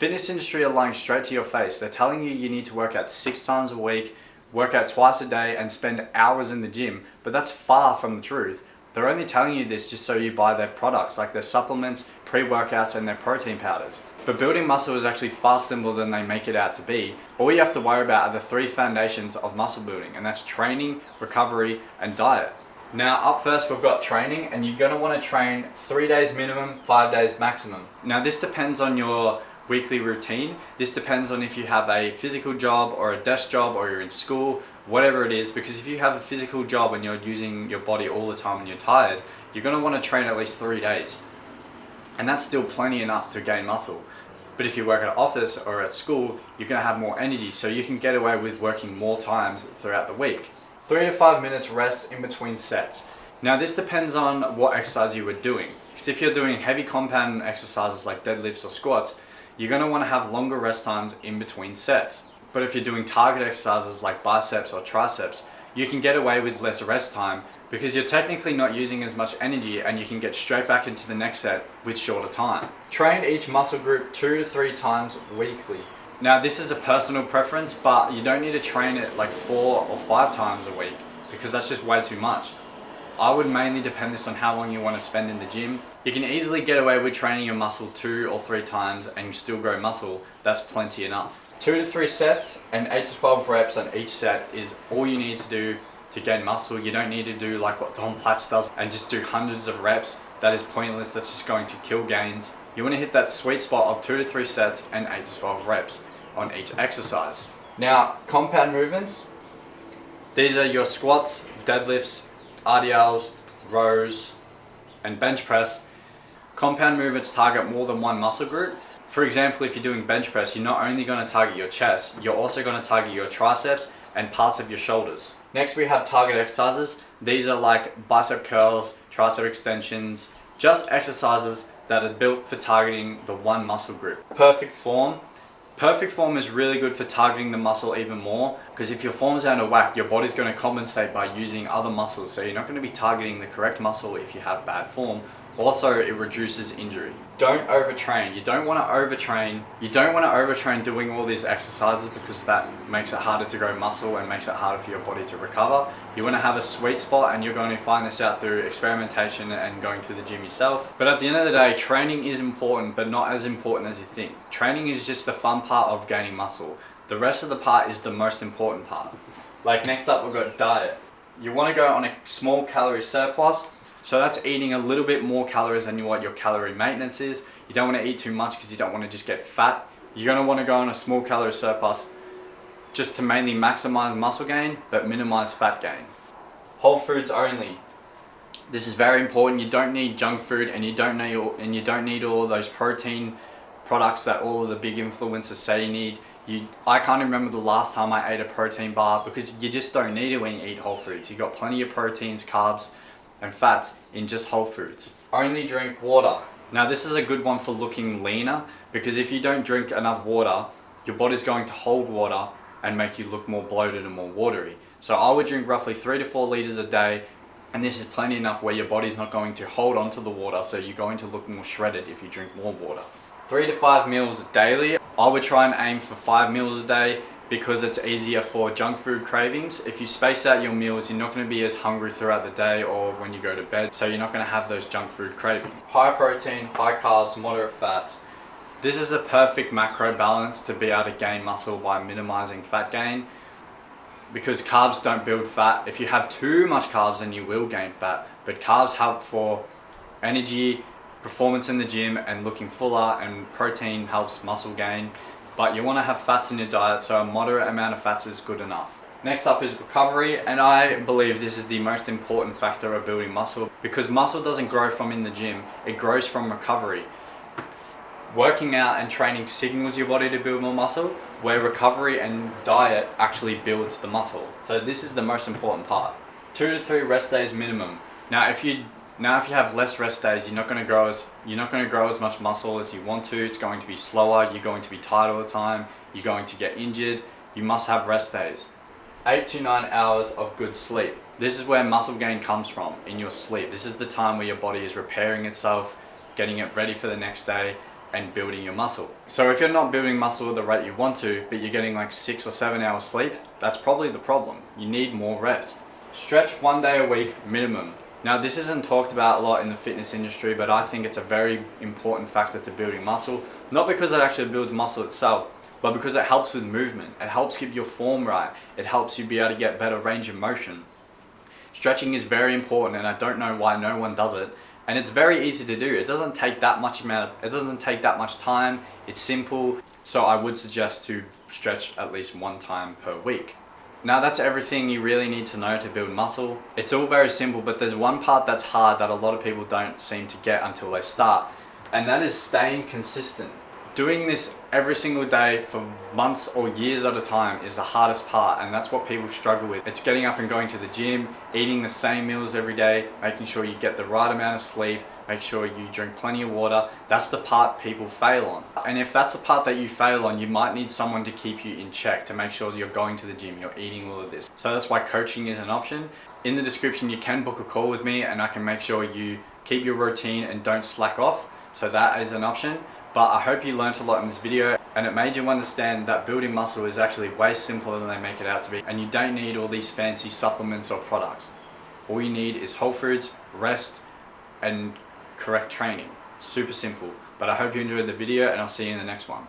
fitness industry are lying straight to your face. They're telling you need to work out 6 times a week, work out twice a day, and spend hours in the gym, but that's far from the truth. They're only telling you this just so you buy their products, like their supplements, pre-workouts, and their protein powders. But building muscle is actually far simpler than they make it out to be. All you have to worry about are the 3 foundations of muscle building, and that's training, recovery, and diet. Now up first we've got training, and you're going to want to train 3 days minimum, 5 days maximum. Now this depends on your weekly routine. This depends on if you have a physical job or a desk job or you're in school, whatever it is, because if you have a physical job and you're using your body all the time and you're tired, you're going to want to train at least 3 days. And that's still plenty enough to gain muscle. But if you work at an office or at school, you're going to have more energy, so you can get away with working more times throughout the week. 3 to 5 minutes rest in between sets. Now this depends on what exercise you were doing. Because if you're doing heavy compound exercises like deadlifts or squats, you're going to want to have longer rest times in between sets. But if you're doing target exercises like biceps or triceps, you can get away with less rest time because you're technically not using as much energy, and you can get straight back into the next set with shorter time. Train each muscle group 2 to 3 times weekly. Now this is a personal preference, but you don't need to train it like 4 or 5 times a week because that's just way too much. I would mainly depend this on how long you want to spend in the gym. You can easily get away with training your muscle 2 or 3 times and you still grow muscle. That's plenty enough. 2 to 3 sets and 8 to 12 reps on each set is all you need to do to gain muscle. You don't need to do like what Don Platz does and just do hundreds of reps. That is pointless. That's just going to kill gains. You want to hit that sweet spot of 2 to 3 sets and 8 to 12 reps on each exercise. Now, compound movements. These are your squats, deadlifts, RDLs, rows, and bench press. Compound movements target more than one muscle group. For example, if you're doing bench press, you're not only going to target your chest, you're also going to target your triceps and parts of your shoulders. Next we have target exercises. These are like bicep curls, tricep extensions, just exercises that are built for targeting the one muscle group. Perfect form. Perfect form is really good for targeting the muscle even more, because if your form's out of whack, your body's going to compensate by using other muscles, so you're not going to be targeting the correct muscle if you have bad form. Also, it reduces injury. Don't overtrain. You don't want to overtrain. You don't want to overtrain doing all these exercises because that makes it harder to grow muscle and makes it harder for your body to recover. You want to have a sweet spot, and you're going to find this out through experimentation and going to the gym yourself. But at the end of the day, training is important, but not as important as you think. Training is just the fun part of gaining muscle. The rest of the part is the most important part. Like next up, we've got diet. You want to go on a small calorie surplus. So that's eating a little bit more calories than what your calorie maintenance is. You don't want to eat too much because you don't want to just get fat. You're going to want to go on a small calorie surplus just to mainly maximize muscle gain but minimize fat gain. Whole foods only. This is very important. You don't need junk food, and you don't need all those protein products that all of the big influencers say you need. I can't remember the last time I ate a protein bar, because you just don't need it when you eat whole foods. You've got plenty of proteins, carbs, and fats in just whole foods. Only drink water. Now this is a good one for looking leaner, because if you don't drink enough water, your body's going to hold water and make you look more bloated and more watery. So I would drink roughly 3 to 4 liters a day, and this is plenty enough where your body's not going to hold onto the water, so you're going to look more shredded if you drink more water. 3 to 5 meals daily. I would try and aim for 5 meals a day, because it's easier for junk food cravings. If you space out your meals, you're not going to be as hungry throughout the day or when you go to bed, so you're not going to have those junk food cravings. High protein, high carbs, moderate fats. This is a perfect macro balance to be able to gain muscle by minimizing fat gain, because carbs don't build fat. If you have too much carbs, then you will gain fat, but carbs help for energy, performance in the gym, and looking fuller, and protein helps muscle gain. But you want to have fats in your diet, so a moderate amount of fats is good enough. Next up is recovery, and I believe this is the most important factor of building muscle, because muscle doesn't grow from in the gym, it grows from recovery. Working out and training signals your body to build more muscle, where recovery and diet actually builds the muscle. So this is the most important part. 2 to 3 rest days minimum. Now if you have less rest days, you're not going to grow as much muscle as you want to. It's going to be slower. You're going to be tired all the time. You're going to get injured. You must have rest days. 8 to 9 hours of good sleep. This is where muscle gain comes from, in your sleep. This is the time where your body is repairing itself, getting it ready for the next day. and building your muscle. So if you're not building muscle at the rate you want to, but you're getting like 6 or 7 hours sleep, that's probably the problem. You need more rest. Stretch 1 day a week minimum. Now this isn't talked about a lot in the fitness industry, but I think it's a very important factor to building muscle. Not because it actually builds muscle itself, but because it helps with movement. It helps keep your form right. It helps you be able to get better range of motion. Stretching is very important, and I don't know why no one does it. And it's very easy to do. It doesn't take that much time. It's simple. So I would suggest to stretch at least 1 time per week. Now that's everything you really need to know to build muscle. It's all very simple, but there's one part that's hard that a lot of people don't seem to get until they start. And that is staying consistent. Doing this every single day for months or years at a time is the hardest part, and that's what people struggle with. It's getting up and going to the gym, eating the same meals every day, making sure you get the right amount of sleep, make sure you drink plenty of water. That's the part people fail on. And if that's the part that you fail on, you might need someone to keep you in check, to make sure you're going to the gym, you're eating all of this. So that's why coaching is an option. In the description, you can book a call with me and I can make sure you keep your routine and don't slack off. So that is an option. But I hope you learned a lot in this video and it made you understand that building muscle is actually way simpler than they make it out to be, and you don't need all these fancy supplements or products. All you need is whole foods, rest, and correct training. Super simple. But I hope you enjoyed the video and I'll see you in the next one.